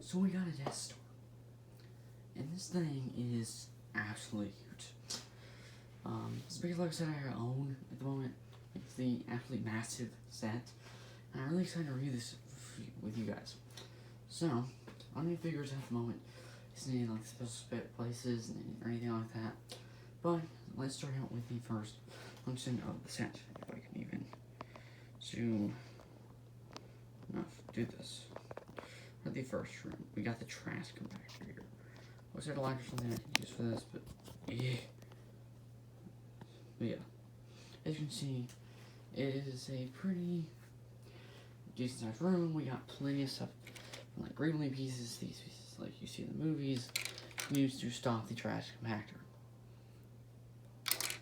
So we got a Death Star. And this thing is absolutely huge. It's the biggest Lego set I own at the moment. It's the absolutely massive set. And I'm really excited to review this with you guys. So, I don't need figures at the moment. It's any like special places or anything like that. But let's start out with the first function of the set. If I can even zoom enough to do this. For the first room, we got the trash compactor here. Was there a light or something I could use for this? But yeah, as you can see, it is a pretty decent sized room. We got plenty of stuff, like Greenlee pieces, these pieces like you see in the movies, used to stop the trash compactor.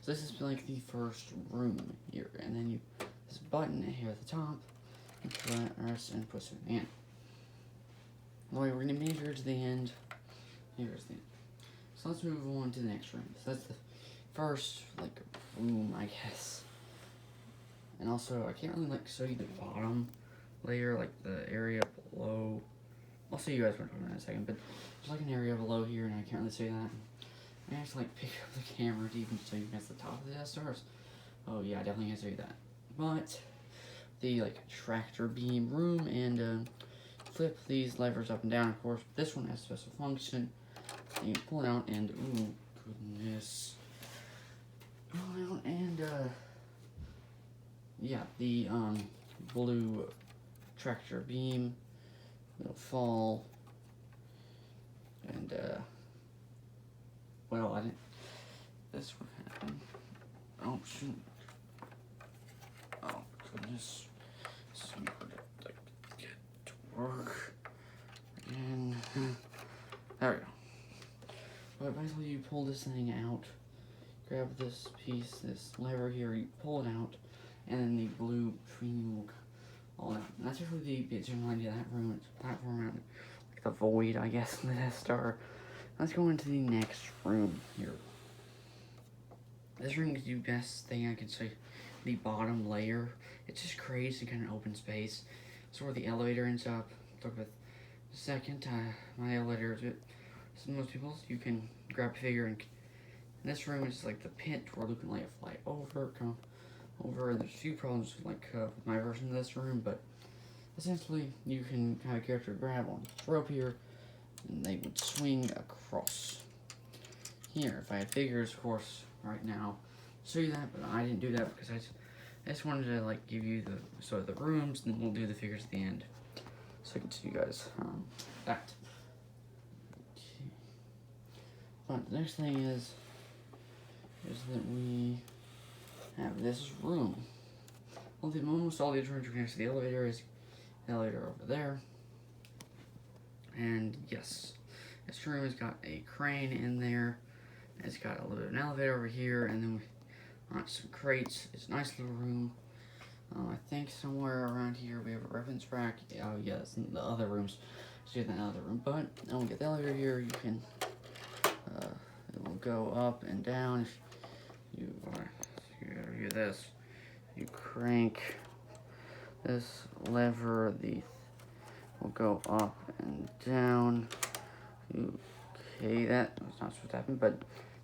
So this is like the first room here, and then you this button here at the top, and press and push it in. Alright, we're gonna measure to the end. Here's the end. So let's move on to the next room. So that's the first like room, I guess. And also, I can't really like show you the bottom layer, like the area below. I'll show you guys what I'm talking about in a second, but there's like an area below here, and I can't really see that. I have to like pick up the camera to even show you guys the top of the Death Stars. Oh yeah, I definitely can't show you that. But the like tractor beam room and flip these levers up and down. Of course, this one has a special function. You pull it out and ooh goodness. Pull it out and yeah, the blue tractor beam will fall and well I didn't this would happen. Oh shoot. Oh goodness. So I'm gonna like get to work and there we go. But basically you pull this thing out, grab this piece, this lever here, you pull it out, and then the blue cream will all out. And that's really the general idea of that room. It's a platform out, like the void, I guess, in the Death Star. Let's go into the next room here. This room is the best thing I could say. The bottom layer, it's just crazy kind of open space. So where the elevator ends up, talk about the second, my elevator is it. So most people, you can grab a figure and this room is like the pit where Luke can like fly over, come over. And there's a few problems like with my version of this room, but essentially you can have a character grab on this rope here, and they would swing across. Here, if I had figures, of course, right now, show you that, but I didn't do that because I just wanted to like give you the rooms, and then we'll do the figures at the end, so I can see you guys that. But the next thing is that we have this room. Well, almost all the rooms are connected to the elevator. Is the elevator over there? And yes, this room has got a crane in there. It's got a little bit of an elevator over here, and then we got some crates. It's a nice little room. I think somewhere around here we have a reference rack. Oh yeah, that's in the other rooms. So you have that other room. But when we get the elevator here, you can it will go up and down. If you do this, you crank this lever, will go up and down. Okay, that was not supposed to happen, but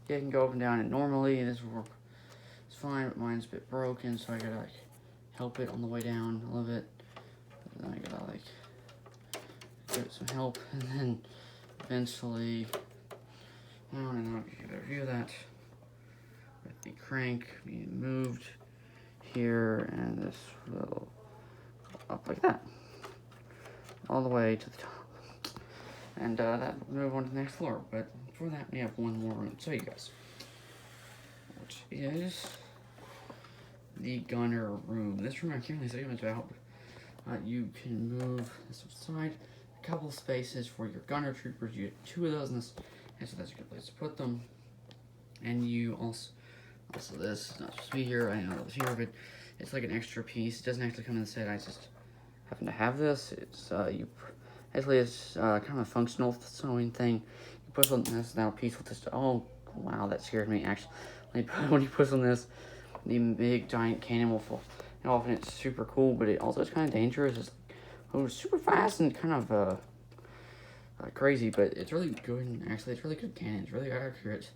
yeah, it can go up and down, and normally this will work. It's fine, but mine's a bit broken, so I gotta like help it on the way down a little bit. But then I gotta like give it some help, and then eventually down, and I'll give you a review of that with the crank being moved here, and this will go up like that, all the way to the top. And that will move on to the next floor, but before that we have one more room to show you guys, which is the gunner room. This room I can't really say much about. You can move this aside, a couple of spaces for your gunner troopers. You get 2 of those in this, and so that's a good place to put them. And you also this is not supposed to be here, I know it was here, but it's like an extra piece. It doesn't actually come in the set, I just happen to have this. It's basically it's kind of a functional sewing thing. You push on this, now piece will just, oh wow, that scared me actually. When you push on this, the big giant cannon will fall off, and it's super cool, but it also is kind of dangerous. It's moves super fast and kind of crazy, but it's really good. Actually, it's really good canon. It's really accurate.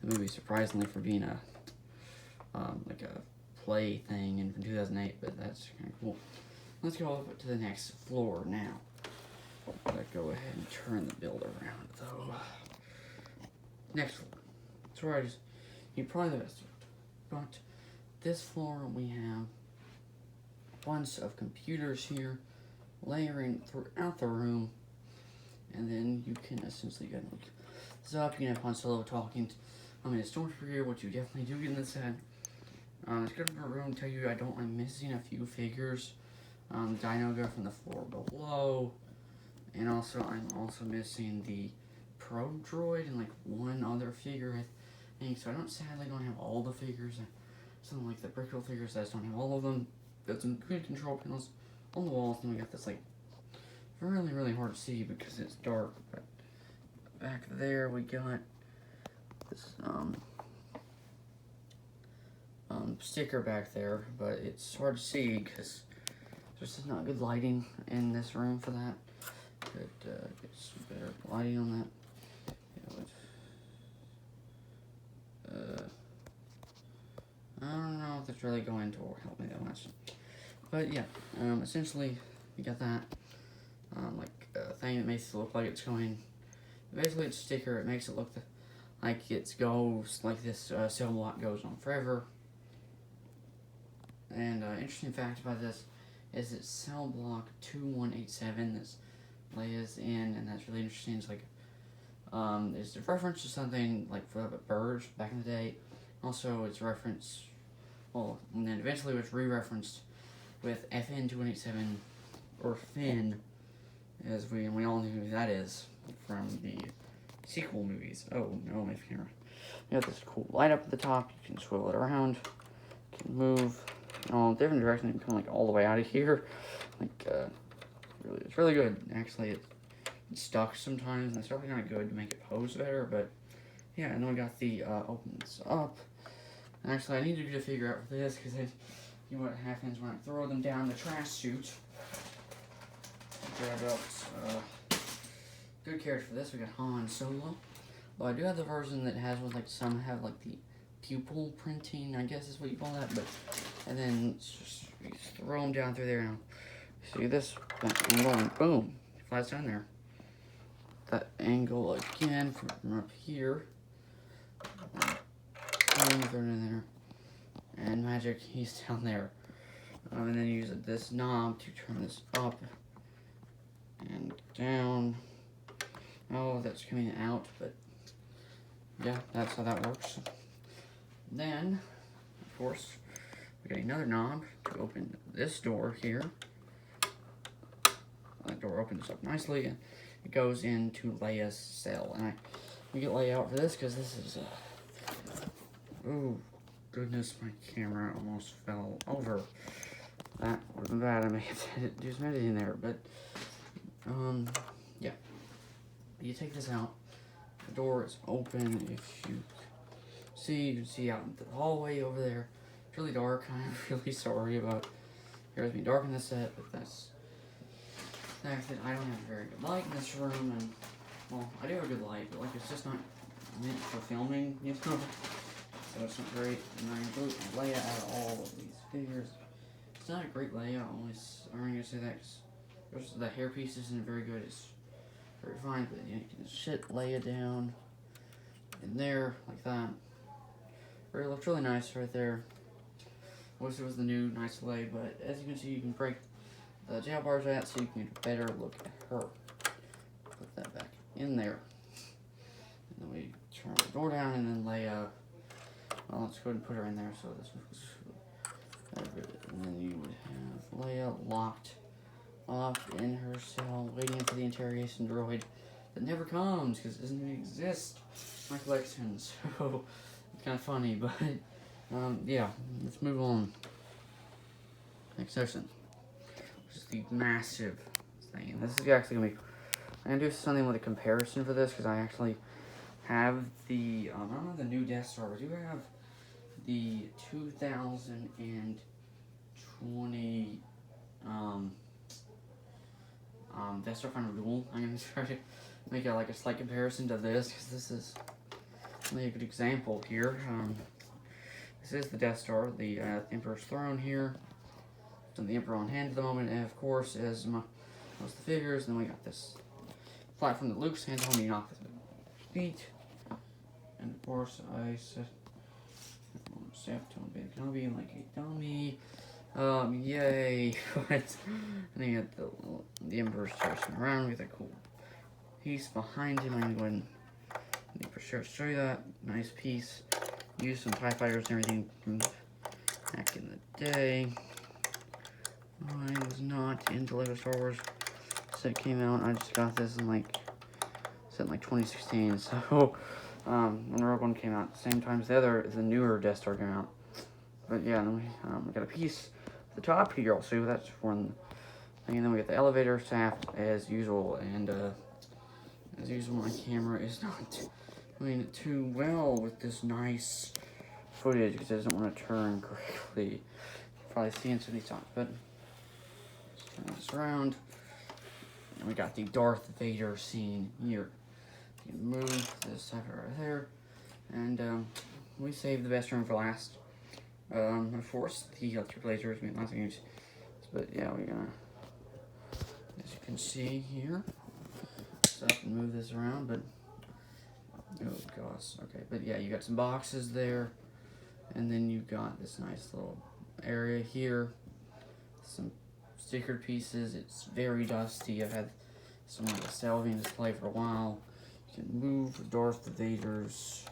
The movie, surprisingly, for being a like a play thing and from 2008, but that's kind of cool. Let's go up to the next floor now. Let's go ahead and turn the build around, though. Next floor. That's where you probably the best. But this floor, we have a bunch of computers here, layering throughout the room, and then you can essentially get look this up. You can have Han Solo talking. In a Stormtrooper here, which you definitely do get in this set. It's good for a room. Tell you, I'm missing a few figures. Dino Go from the floor below, and also I'm also missing the Probe Droid and like one other figure, I think. So I sadly don't have all the figures. Something like the Brickle figures, I just don't have all of them. Got some good control panels on the walls, and we got this like really hard to see because it's dark. But back there we got this sticker back there, but it's hard to see because there's just not good lighting in this room for that. Could get some better lighting on that. I don't know if that's really going to help me that much, but yeah, essentially you got that thing that makes it look like it's going. Basically, it's a sticker. It makes it look like it goes like this cell block goes on forever. And interesting fact about this is that cell block 2187 that's Leia's in, and that's really interesting. It's like it's a reference to something like for birds back in the day. Also, it's reference, and then eventually it was re-referenced with FN 2187 or Finn, as we all know who that is from the sequel movies. Oh no, my camera. You got this cool light up at the top. You can swivel it around. You can move in all different directions. You can come like all the way out of here. It's really good. Actually, it's stuck sometimes, and it's really not good to make it pose better. But yeah, and then we got the opens up. Actually, I need to figure out for this because you know what happens when I throw them down the trash chute. Grab out good character for this. We got Han Solo. Well, I do have the version that has like some have like the pupil printing, I guess is what you call that. But and then just throw them down through there and see this angle and boom, flies down there. That angle again from up here. Boom, throw it in there, and magic, he's down there. And then use this knob to turn this up and down. Oh, that's coming out, but yeah, that's how that works. Then, of course, we got another knob to open this door here. That door opens up nicely, and it goes into Leia's cell. And we get Leia out for this because this is oh goodness, my camera almost fell over. That was bad. I may have to do some editing there, but yeah. You take this out. The door is open. If you can see out into the hallway over there. It's really dark. I'm really sorry about it being dark in this set, but that's the fact that I don't have a very good light in this room, and well, I do have a good light, but like it's just not meant for filming, you know. So it's not great. And I'm going to Leia out of all of these figures. It's not a great layout. I'm going to say that because the hairpiece isn't very good. It's very fine, but you can sit Leia down in there like that. It looks really nice right there. Wish it was the new nice Leia, but as you can see, you can break the jail bars out so you can get a better look at her. Put that back in there. And then we turn the door down, and then Leia. Well, let's go ahead and put her in there so this was. And then you would have Leia locked up in her cell, waiting for the interrogation droid that never comes because it doesn't even exist in my collection. So it's kind of funny, but yeah, let's move on. Next section, which is the massive thing. And this is actually gonna be. I'm gonna do something with a comparison for this because I actually have the I don't have the new Death Star, but I do have the 2020 Death Star Final Duel. I'm gonna try to make like a slight comparison to this, because this is really a good example here. This is the Death Star, the Emperor's throne here. So the Emperor on hand at the moment, and of course, as most of the figures, then we got this platform that Luke's hands holding off his feet. And of course, I said, don't be like a dummy. Yay. And then you got the Emperor's chasing around with a cool piece behind him. I'm going to go ahead and for sure show you that. Nice piece. Used some TIE fighters and everything from back in the day. I was not into Lego Star Wars since it came out. I just got this in like 2016. So when Rogue One came out, at the same time as the newer Death Star came out. But yeah, then we got a piece at the top here. I'll show you that's for the thing. And then we got the elevator shaft as usual. And as usual, my camera is not doing it too well with this nice footage because it doesn't want to turn correctly. You can probably see into these shots, but let's turn this around. And we got the Darth Vader scene here. You can move this side right there. And we saved the best room for last. Of course, the electric lasers mean nothing. But yeah, we're gonna, as you can see here, so I can move this around, but oh gosh, okay. But yeah, you got some boxes there, and then you got this nice little area here, some stickered pieces. It's very dusty. I've had some of the Salvian display for a while. You can move Darth Vader's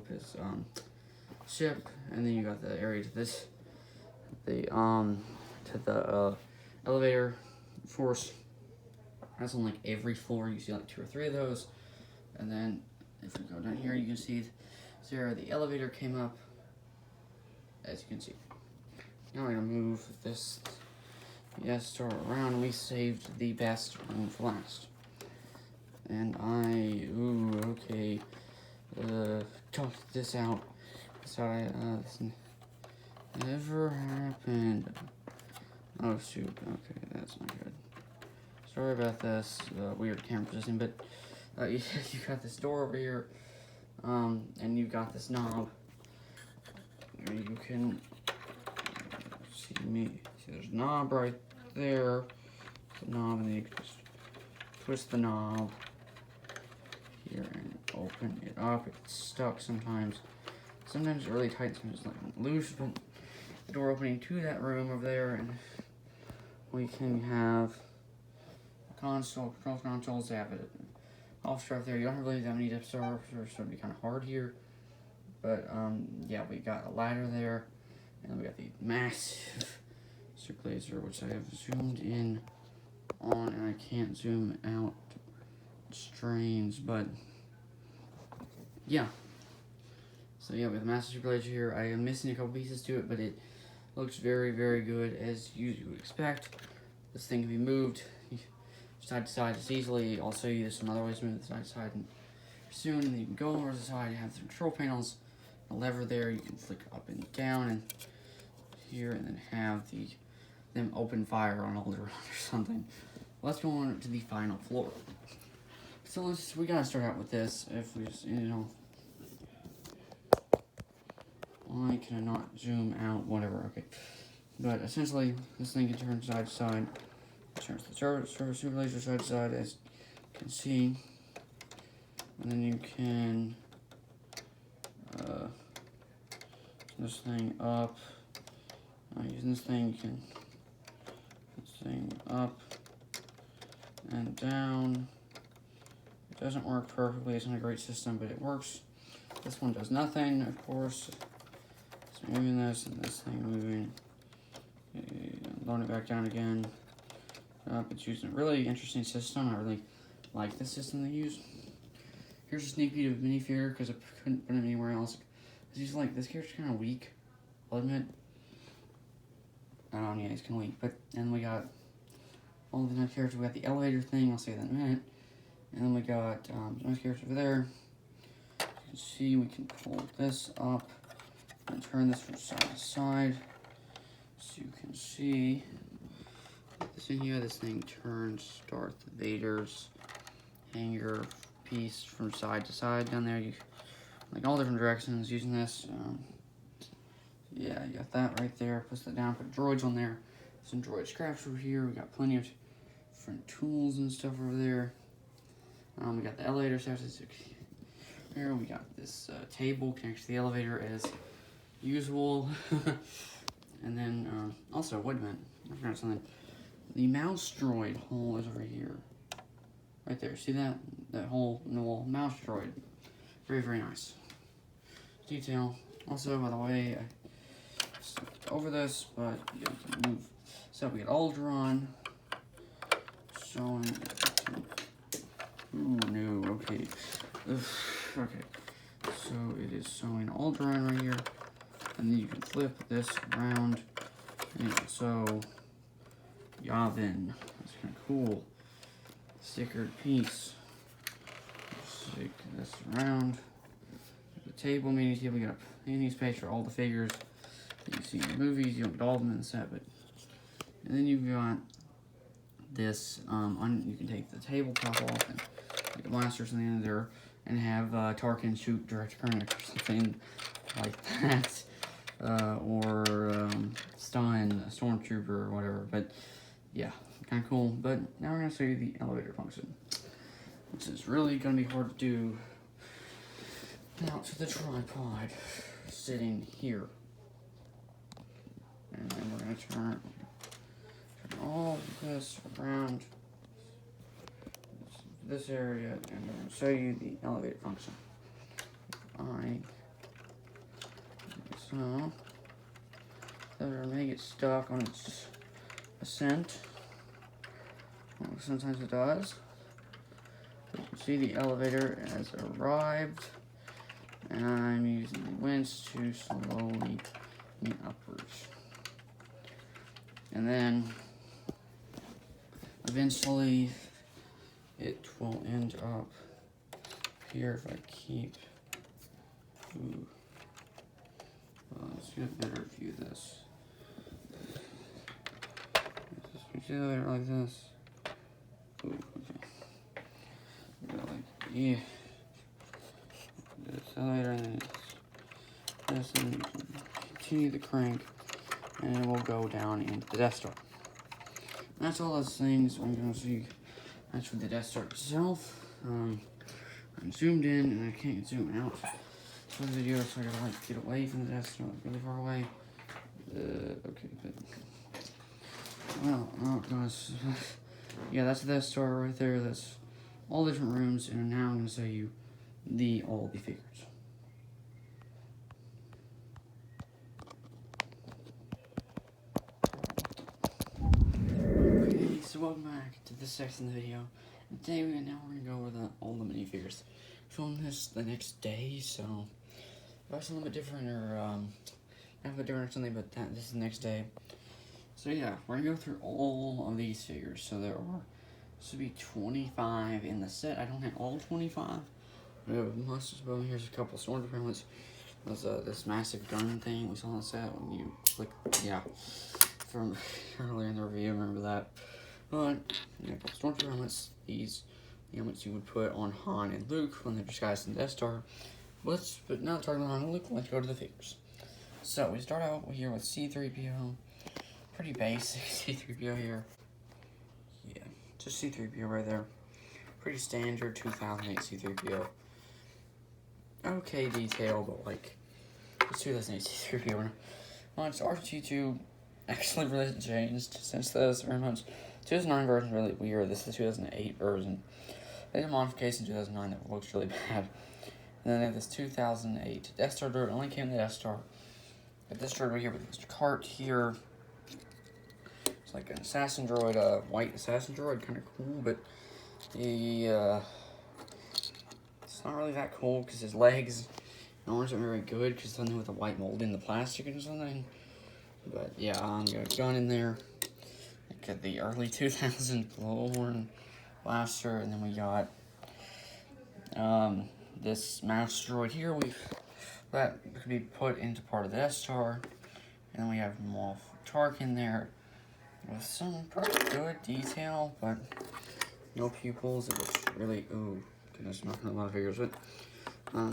his ship, and then you got the area to this, the elevator force. That's on like every floor. You see like 2 or 3 of those, and then if we go down here, you can see there the elevator came up, as you can see. Now we're gonna move this Star around, and we saved the best room for last. And okay. Talked this out. Sorry, this never happened. Oh shoot, okay, that's not good. Sorry about this, weird camera position, but you got this door over here, and you got this knob. You can see there's a knob right there, the knob, and then you can just twist the knob here and open it up. It's stuck sometimes. Sometimes it's really tight, sometimes it's like loose, but the door opening to that room over there, and we can have control consoles. They have it off strap there. You don't really have any depth stars, so it'd be kind of hard here. But yeah, we got a ladder there, and then we got the massive super laser, which I have zoomed in on, and I can't zoom out. Strains, but yeah. So yeah, with the master super laser here, I am missing a couple pieces to it, but it looks very, very good as you would expect. This thing can be moved side to side just easily. I'll show you some other ways to move the side to side soon, and then you can go over to the side and have the control panels, a lever there. You can flick up and down and here, and then have them open fire on Alderaan or something. Let's go on to the final floor. So we gotta start out with this. If we just, why can I not zoom out? Whatever, okay. But essentially, this thing can turn side to side. It turns the super laser side to side, as you can see. And then you can turn this thing up. Using this thing, you can put this thing up and down. It doesn't work perfectly. It's not a great system, but it works. This one does nothing, of course. It's moving this, and this thing moving. Load it back down again. It's using a really interesting system. I really like this system they use. Here's a sneak peek of minifigure because I couldn't put it anywhere else. He's like, this character's kind of weak, I'll admit. Yeah, he's kind of weak. But then we got all the nice characters. We got the elevator thing. I'll say that in a minute. And then we got nice characters over there. You can see we can pull this up and turn this from side to side. So you can see this in here. This thing turns Darth Vader's hanger piece from side to side down there. You like all different directions using this. Yeah, you got that right there. Push that down. Put droids on there. Some droid scraps over here. We got plenty of different tools and stuff over there. We got the elevator steps here. We got this table connected to the elevator as usual. And then also, wait a minute, I forgot something. The mouse droid hole is over here, right there. See that hole in the wall? Mouse droid. Very, very nice detail. Also, by the way, I skipped over this, but you can move. So we got Alderaan showing. Ooh, no, okay. Ugh, okay. So it is showing Alderaan right here, and then you can flip this around. And so Yavin, that's kind of cool. Stickered piece. Stick this around. The table, mini table, you got any space for all the figures that you see in the movies. You don't get all of them in the set, but and then you've got this. You can take the tabletop off and like a blaster or something in there, and have Tarkin shoot direct current or something like that, or stun a stormtrooper or whatever. But yeah, kind of cool. But now we're gonna show you the elevator function, which is really gonna be hard to do. Now to the tripod, sitting here, and then we're gonna turn all this around this area, and I'm going to show you the elevator function. Alright, so that may get stuck on its ascent. Well, sometimes it does. You can see the elevator has arrived, and I'm using the winch to slowly move upwards. And then eventually it will end up here if I keep. Ooh. Let's get a better view of this. Just put it like this. Ooh, okay. Go like, yeah. This elevator, and then it's this, and you can continue the crank, and it will go down into the Death Star. That's all those things I'm going to see. That's for the Death Star itself. I'm zoomed in and I can't zoom out for the video, so I gotta like get away from the Death Star, really far away. Okay, but well, oh gosh, yeah, that's the Death Star right there. That's all different rooms, and now I'm gonna show you all the figures. So welcome back to this section of the video. And today we're gonna go over all the minifigures. Filming this the next day, so it's a little bit different, or not a bit different or something, but this is the next day. So yeah, we're gonna go through all of these figures. So there should be 25 in the set. I don't have all 25. We have most of them. Here's a couple stormtrooper helmets. There's this massive gun thing we saw on the set when you click, yeah, from earlier in the review. Remember that? But yeah, stormtrooper helmets. These helmets you would put on Han and Luke when they're disguised in Death Star. But now talking about Han and Luke, let's go to the figures. So we start out here with C-3PO. Pretty basic C-3PO here. Yeah, just C-3PO right there. Pretty standard 2008 C-3PO. Okay detail, but like it's 2008 C-3PO. Well, it's R2-D2 actually really changed since this very much. 2009 version is really weird. This is the 2008 version. They did a modification in 2009 that looks really bad. And then they have this 2008 Death Star droid. It only came in the Death Star. Got this droid right here with this cart here. It's like an assassin droid, a white assassin droid, kind of cool, but it's not really that cool because his legs and arms aren't very good because something with a white mold in the plastic or something. But yeah, got a gun in there. Got the early 2000s blowhorn blaster, and then we got this mouse droid here. That could be put into part of the Death Star, and then we have Moff Tarkin there. with some pretty good detail, but no pupils. It looks really, ooh, goodness, not a lot of figures, but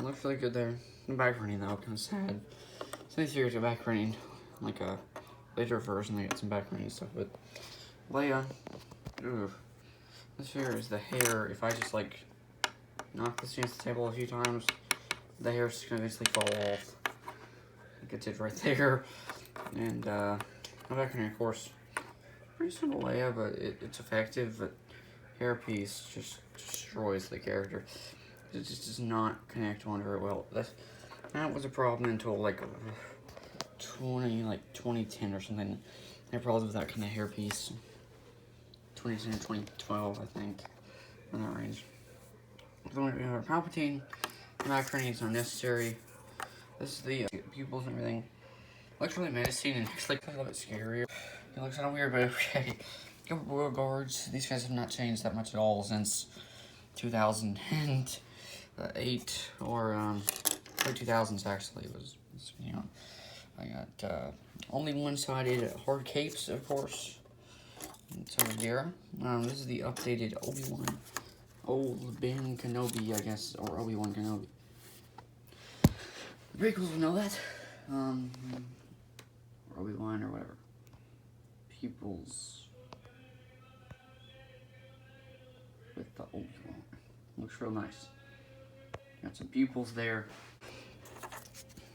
looks really good there. No back printing though, kind of sad. Some of these figures got back printing, like a later version, they got some back printing stuff, but Leia, ooh, this figure is the hair. If I just like knock this against the table a few times, the hair's just gonna eventually fall off. Like it did right there. And no back printing, of course. Pretty simple Leia, but it's effective, but hairpiece just destroys the character. It just does not connect on very well. That was a problem until like 2010 or something. I had problems with that kind of hairpiece. 2010 or 2012, I think, in that range. So we have Palpatine. The back printing is unnecessary. This is the pupils and everything. Looks really menacing and actually a little bit scarier. It looks kind of weird, but okay. Couple Royal Guards. These guys have not changed that much at all since 2008 or late 2000s actually. Was you know, I got only one-sided hard capes, of course. It's over here. This is the updated Obi-Wan, old Ben Kenobi, I guess, or Obi-Wan Kenobi. The prequels will know that. Or Obi-Wan or whatever. Pupils with the Obi-Wan. Looks real nice. Got some pupils there.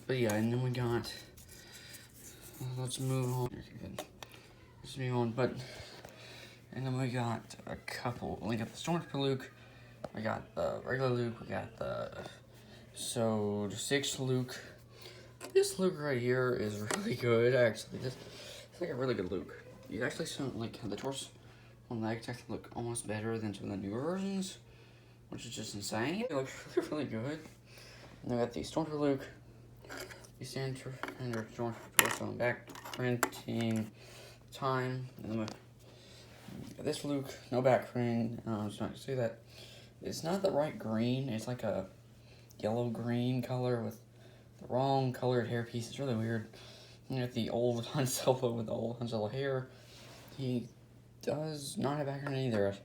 But yeah, and then we got, let's move on. Let's move on, but, and then we got a couple, we got the Stormtrooper Luke, we got the regular Luke, we got the Episode 6 Luke. This Luke right here is really good, actually. It's like a really good Luke. You actually sound like the torso on the legs actually look almost better than some of the newer versions, which is just insane. It looks really, really good. And we got the Stormtrooper Luke, the Stormtrooper torso and back printing time, and then we got this Luke, no back printing. I'm just not to say that it's not the right green. It's like a yellow-green color with the wrong colored hairpiece. It's really weird. You got the old Han Solo with the old Han Solo hair. He does not have background either.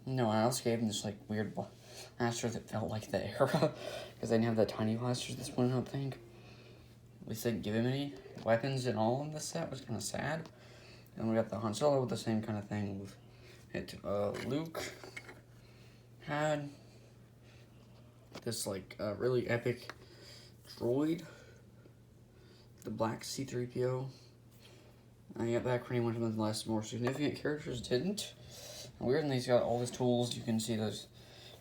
No, I also gave him this like weird blaster that felt like the era because they didn't have the tiny blasters this one, I don't think. At least they didn't give him any weapons at all in this set, which was kind of sad. And we got the Han Solo with the same kind of thing with it. Luke had this like really epic droid, the black C-3PO. I got back printing one of the less more significant characters didn't. And weird, and he's got all his tools. You can see those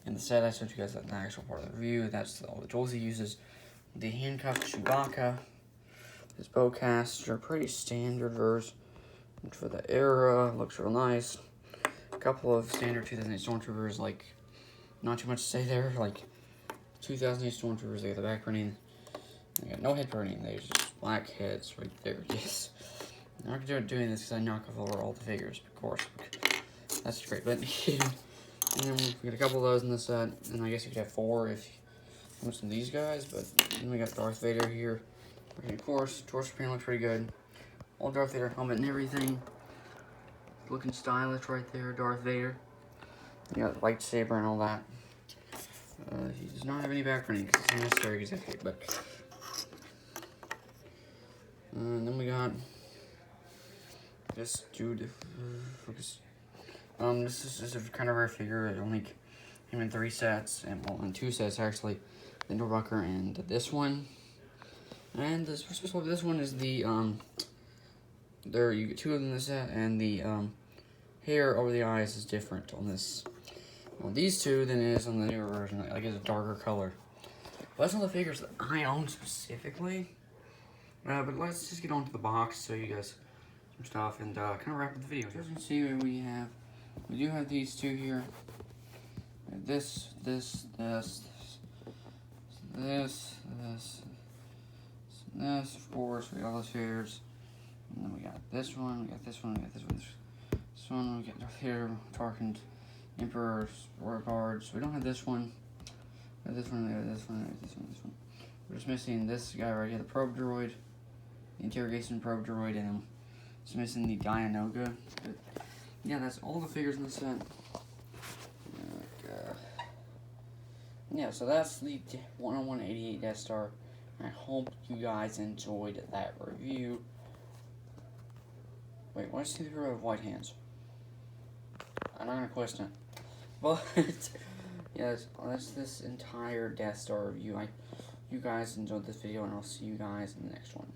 in the set. I showed you guys that in the actual part of the review. That's all the tools he uses. The handcuffed Chewbacca, his bowcaster, pretty standard version for the era. Looks real nice. A couple of standard 2008 Stormtroopers, like not too much to say there. Like 2008 Stormtroopers, they got the back printing. They got no head printing. They just black heads right there. Yes. I'm not doing this because I knock over all the figures, of course. That's great, but and then we got a couple of those in the set, and I guess you could have 4 if you want some of these guys, but then we got Darth Vader here. And of course, torso paint looks pretty good. Old Darth Vader helmet and everything. Looking stylish right there, Darth Vader. You got the lightsaber and all that. He does not have any back printing because it's necessary exactly, but and then we got this dude. Focus. This is just a kind of rare figure. It only came in 3 sets, and well, in 2 sets actually. The Norbucker and this one. And this one is the there you get 2 of them in the set, and the hair over the eyes is different on this. On these 2 than it is on the newer version. Like it's a darker color. Well, that's all the figures that I own specifically. But let's just get on to the box, so you guys some stuff, and kind of wrap up the video. As you can see, we do have these 2 here. This, of course, we got all those figures. And then we got this one, we got this one, we got this one, this one, we got Darth Vader, Tarkin, Emperor, Royal Guards. We don't have this one. We got this one, we got this one, we got this one, this one. We're just missing this guy right here, the probe droid, the interrogation probe droid, and It's missing the Dianoga. But yeah, that's all the figures in the set. Yeah, so that's the 10188 Death Star. I hope you guys enjoyed that review. Wait, what's the hero of white hands? I'm not gonna question it. But yeah, that's this entire Death Star review. You guys enjoyed this video, and I'll see you guys in the next one.